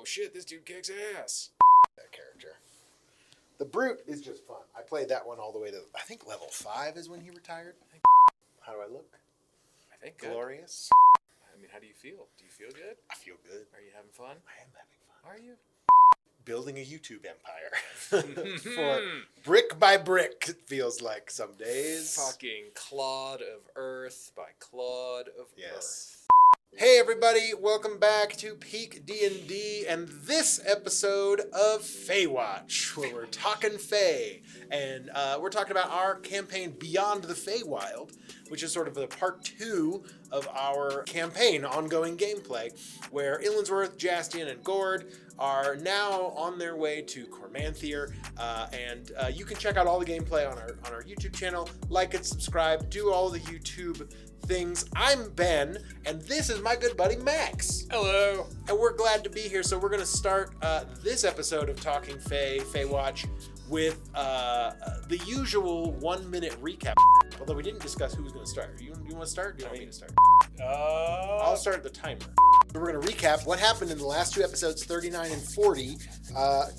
oh shit, this dude kicks ass. That character. The Brute is just fun. I played that one all the way to, I think, level 5 is when he retired. How do I look? I think good. Glorious. I mean, how do you feel? Do you feel good? I feel good. Are you having fun? I am having fun. Are you? Building a YouTube empire. For brick by brick, it feels like some days. Fucking Clod of Earth by Claude of Yes. Earth. Hey everybody, welcome back to Peak D&D and this episode of Feywatch, where we're talking Fey. And we're talking about our campaign Beyond the Feywild, which is sort of the part 2 of our campaign, ongoing gameplay, where Illinsworth, Jastian, and Gord are now on their way to Cormanthier. And you can check out all the gameplay on our YouTube channel, like and subscribe, do all the YouTube things. I'm Ben, and this is my good buddy Max. Hello. And we're glad to be here. So we're going to start this episode of Talking Feywatch with the usual 1-minute recap. Although we didn't discuss who was going to start. You want to start? Do you want me to start? I'll start the timer. So we're going to recap what happened in the last 2 episodes, 39 and 40,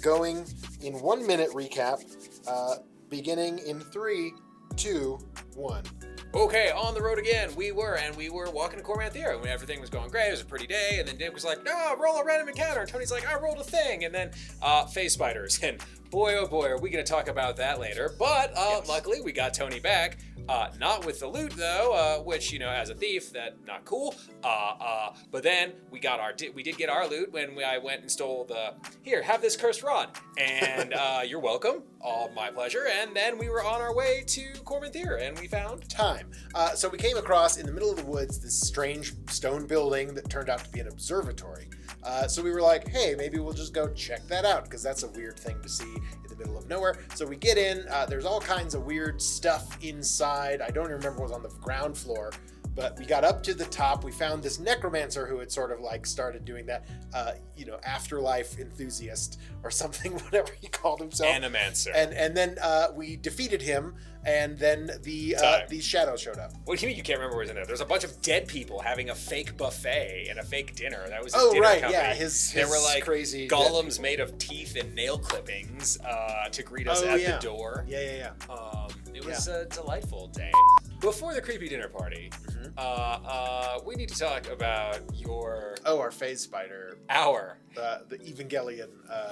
going in 1-minute recap, beginning in 3, 2, 1. Okay, on the road again. We were walking to Cormanthier when everything was going great. It was a pretty day, and then Dick was like, no, roll a random encounter. And Tony's like, I rolled a thing. And then phase spiders. And boy, oh boy, are we going to talk about that later. But yes. Luckily, we got Tony back. Not with the loot, though, which, you know, as a thief, that not cool. But then we did get our loot when I went and stole here, have this cursed rod. And you're welcome. All my pleasure. And then we were on our way to Cormanthier, and we found time. So we came across, in the middle of the woods, this strange stone building that turned out to be an observatory. So we were like, hey, maybe we'll just go check that out, because that's a weird thing to see in the middle of nowhere. So we get in. There's all kinds of weird stuff inside. I don't remember what was on the ground floor. But we got up to the top. We found this necromancer who had sort of like started doing that, afterlife enthusiast or something, whatever he called himself. Animancer. And then we defeated him, and then these shadows showed up. What do you mean you can't remember what was in there? There's a bunch of dead people having a fake buffet and a fake dinner. That was his dinner company. Yeah, his there were like crazy golems made of teeth and nail clippings to greet us at the door. Yeah. It was a delightful day. Before the creepy dinner party, we need to talk about our phase spider. The Evangelion.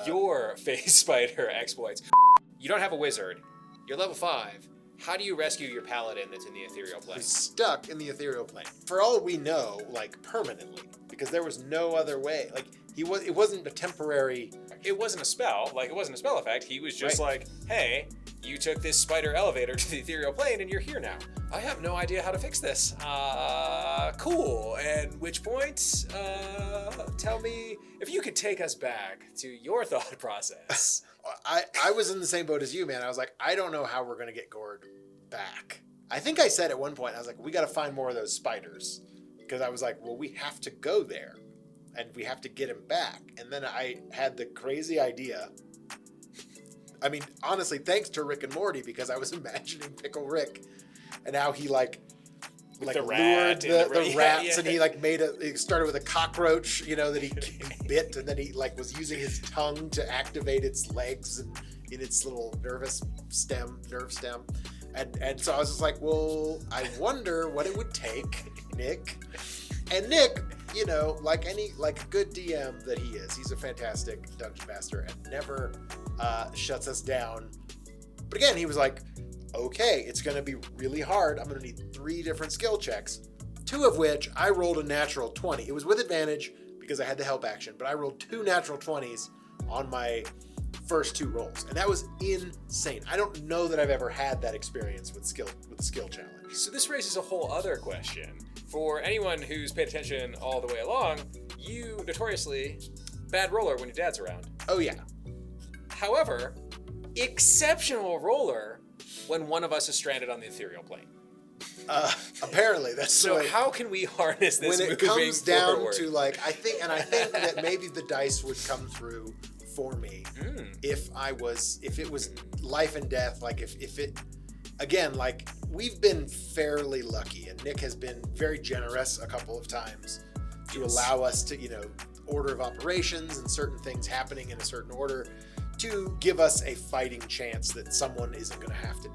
Your phase spider exploits. You don't have a wizard. You're level 5. How do you rescue your paladin that's in the ethereal plane? He's stuck in the ethereal plane. For all we know, like permanently, because there was no other way. Like it wasn't a temporary. It wasn't a spell. Like it wasn't a spell effect. He was just like, hey, you took this spider elevator to the ethereal plane and you're here now. I have no idea how to fix this. Cool. And which point, tell me if you could take us back to your thought process. I was in the same boat as you, man. I was like, I don't know how we're going to get Gord back. I think I said at one point, I was like, we got to find more of those spiders. Because I was like, well, we have to go there. And we have to get him back. And then I had the crazy idea. I mean, honestly, thanks to Rick and Morty, because I was imagining Pickle Rick and how he lured the rats, and he he started with a cockroach, that he bit, and then he was using his tongue to activate its legs and in its little nerve stem. And so I was just like, well, I wonder what it would take, Nick. And Nick, like a good DM that he is, he's a fantastic dungeon master and never shuts us down. But again, he was like, okay, it's going to be really hard. I'm going to need 3 different skill checks, 2 of which I rolled a natural 20. It was with advantage because I had the help action, but I rolled 2 natural 20s on my first 2 rolls, and that was insane. I don't know that I've ever had that experience with the skill challenge. So this raises a whole other question. For anyone who's paid attention all the way along, you notoriously bad roller when your dad's around. Oh yeah. However, exceptional roller when one of us is stranded on the ethereal plane. Apparently, that's so. How can we harness this when it comes down to I think that maybe the dice would come through for me if it was life and death. If it again, we've been fairly lucky, and Nick has been very generous a couple of times to allow us to order of operations and certain things happening in a certain order to give us a fighting chance that someone isn't going to have to,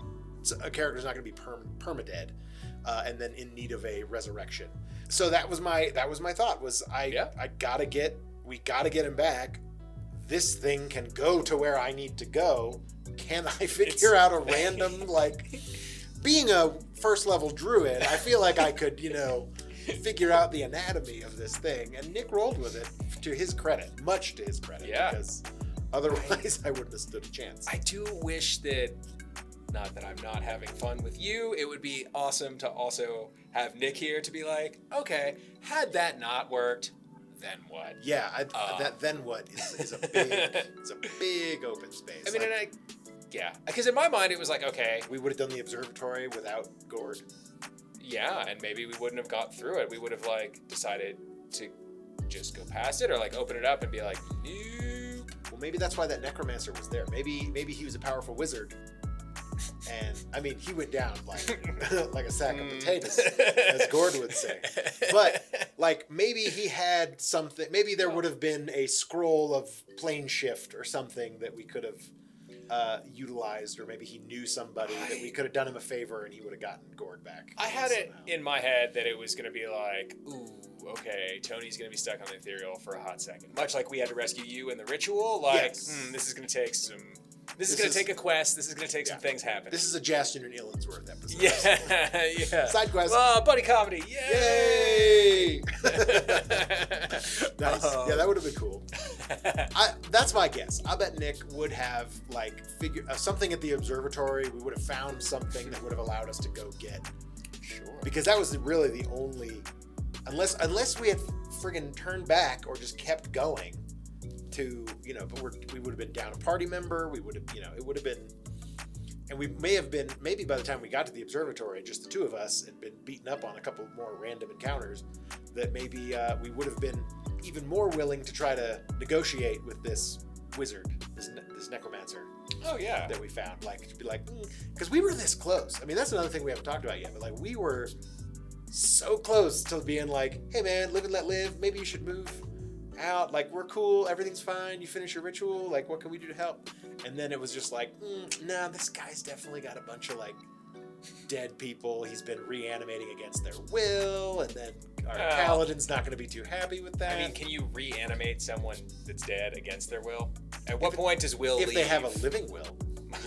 a character's not going to be permadead, and then in need of a resurrection. So that was my thought, was we gotta get him back. This thing can go to where I need to go. Can I figure out a random, like, being a first level druid, I feel like I could, figure out the anatomy of this thing. And Nick rolled with it, to his credit, much to his credit. Yeah. Because otherwise I wouldn't have stood a chance. I do wish that, not that I'm not having fun with you, it would be awesome to also have Nick here to be like, okay, had that not worked, then what? Yeah, that then what is a big open space. I mean, because in my mind it was like, okay, we would have done the observatory without Gord. Yeah, and maybe we wouldn't have got through it. We would have decided to just go past it, or open it up and be like, nope. Well, maybe that's why that necromancer was there. Maybe he was a powerful wizard. And I mean, he went down like a sack of potatoes, as Gord would say. But maybe he had something. Maybe there would have been a scroll of plane shift or something that we could have utilized, or maybe he knew somebody that we could have done him a favor and he would have gotten Gord back. I had it in my head that it was going to be like, ooh, okay, Tony's going to be stuck on the ethereal for a hot second, much like we had to rescue you in the ritual. This is going to take some. This is going to take a quest. This is going to take some things happening. This is a Justin and Illensworth episode. Yeah. Side quest. Buddy comedy. Yay! Nice. Yeah, that would have been cool. That's my guess. I bet Nick would have figured something at the observatory. We would have found something that would have allowed us to go get. Sure. Because that was really the only, unless we had friggin' turned back or just kept going. But we would have been down a party member. We would have, it would have been, and we may have been, maybe by the time we got to the observatory, just the two of us had been beaten up on a couple more random encounters, that maybe we would have been even more willing to try to negotiate with this wizard, this necromancer. Oh yeah. That we found, to be because we were this close. I mean, that's another thing we haven't talked about yet, but we were so close to being like, hey man, live and let live. Maybe you should move out, we're cool, everything's fine, you finish your ritual, what can we do to help? And then it was just nah, this guy's definitely got a bunch of dead people he's been reanimating against their will, and then our paladin's not going to be too happy with that. I mean, can you reanimate someone that's dead against their will? At what point does will if leave? they have a living will?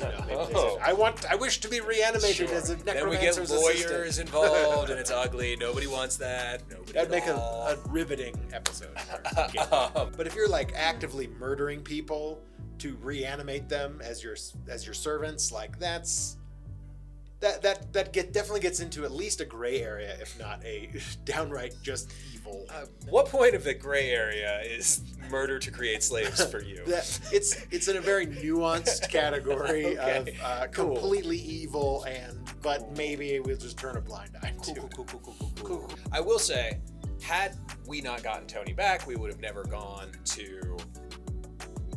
I wish to be reanimated as a necromancer's Then we get lawyers assistant. involved, and it's ugly. Nobody wants that. That'd make a riveting episode. But if you're actively murdering people to reanimate them as your servants, that definitely gets into at least a gray area, if not a downright just evil. What point of the gray area is murder to create slaves for you? It's in a very nuanced category of completely evil, but maybe we'll just turn a blind eye to it. Cool. I will say, had we not gotten Tony back, we would have never gone to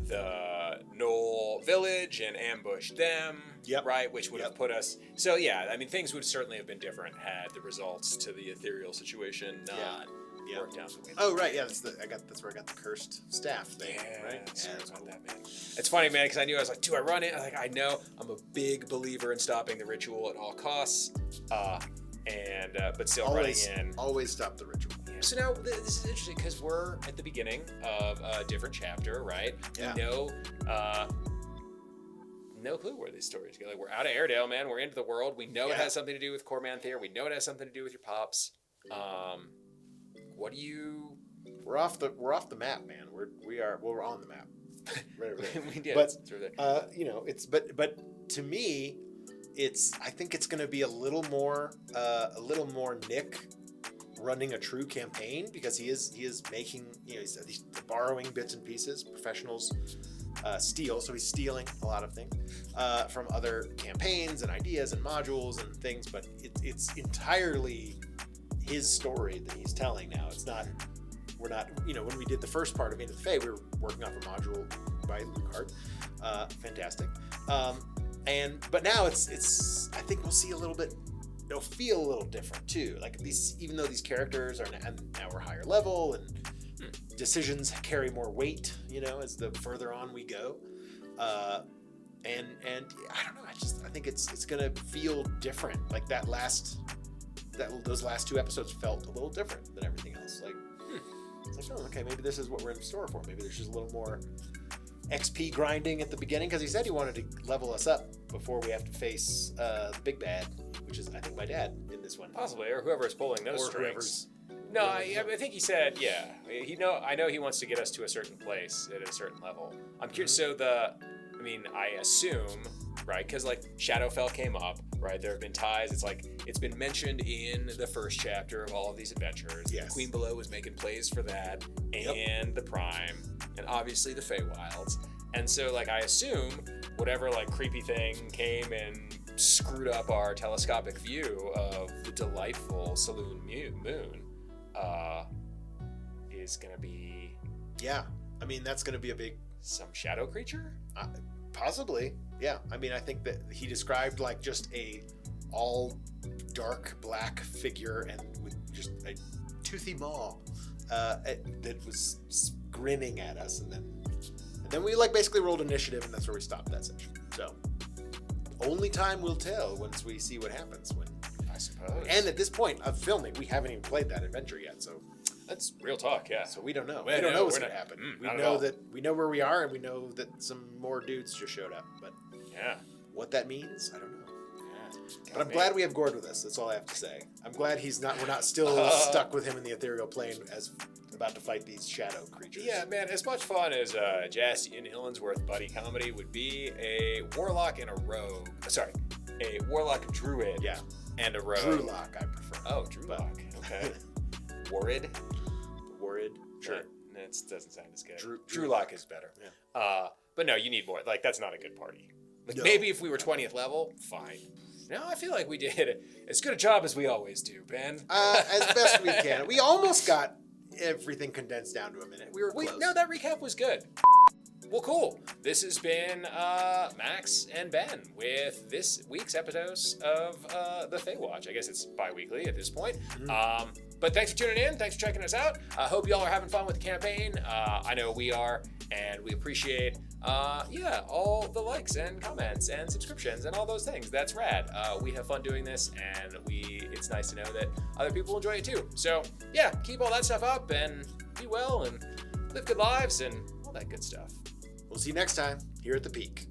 the Knoll village and ambushed them. Yep. Right, which would have put us. So yeah, I mean, things would certainly have been different had the results to the ethereal situation not worked out the way. Oh right, yeah, that's where I got the cursed staff thing. Yeah, right. Sorry about that, man. It's funny, man, because I knew I was like, do I run it? I know I'm a big believer in stopping the ritual at all costs, but still running in. Always stop the ritual. Yeah. So now this is interesting because we're at the beginning of a different chapter, right? Yeah. We know. No clue where these stories go. We're out of Airedale, man. We're into the world. We know it has something to do with Cormanthier. We know it has something to do with your pops. What do you? We're off the map, man. We're on the map. Right over there. We did. But there. it's but to me, I think it's going to be a little more Nick running a true campaign, because he is making he's borrowing bits and pieces. Professionals steal, so he's stealing a lot of things from other campaigns and ideas and modules and things, but it's entirely his story that he's telling now. We're not when we did the first part of Into the Fae, we were working off a module by Luke Hart, fantastic, but now it's I think we'll see a little bit, it'll feel a little different too, even though these characters are now we're higher level and Decisions carry more weight, as the further on we go. And I don't know. I think it's gonna feel different. Like those last 2 episodes felt a little different than everything else. It's like, oh, okay, maybe this is what we're in store for. Maybe there's just a little more XP grinding at the beginning, because he said he wanted to level us up before we have to face the big bad, which is, I think, my dad in this one. Possibly, or whoever's pulling those strings. No, I think he said, yeah. I know he wants to get us to a certain place at a certain level. I'm curious. So I assume, right? Because Shadowfell came up, right? There have been ties. It's been mentioned in the first chapter of all of these adventures. Yes. Queen Below was making plays for that, and the Prime, and obviously the Feywilds. And so, I assume whatever creepy thing came and screwed up our telescopic view of the delightful Saloon Moon, is gonna be. Yeah, that's gonna be a big. Some shadow creature? Possibly, yeah. I think that he described just a all dark black figure and with just a toothy maw that was grinning at us, and then we basically rolled initiative, and that's where we stopped that session. So only time will tell once we see what happens. I suppose. And at this point of filming, we haven't even played that adventure yet, so. That's real talk, yeah. So we don't know. We don't know what's going to happen. We know where we are, and we know that some more dudes just showed up. But what that means, I don't know. Yeah. But I'm glad we have Gord with us. That's all I have to say. I'm glad we're not still stuck with him in the ethereal plane as about to fight these shadow creatures. Yeah, man. As much fun as Jassy and Illinsworth buddy comedy would be, a warlock and a rogue. Sorry, a warlock druid. Yeah. And a rogue. Drewlock, I prefer. Oh, Drewlock. Okay. Warrid. Sure. That doesn't sound as good. Drewlock is better. Yeah. But no, you need more. That's not a good party. No. Maybe if we were 20th level, fine. No, I feel like we did as good a job as we always do, Ben. As best we can. We almost got everything condensed down to a minute. We were close. No, that recap was good. Well, cool. This has been Max and Ben with this week's episode of The Feywatch. I guess it's bi-weekly at this point. Mm-hmm. But thanks for tuning in. Thanks for checking us out. I hope y'all are having fun with the campaign. I know we are, and we appreciate, all the likes and comments and subscriptions and all those things. That's rad. We have fun doing this, and it's nice to know that other people enjoy it too. So, yeah, keep all that stuff up, and be well, and live good lives, and all that good stuff. We'll see you next time here at the Peak.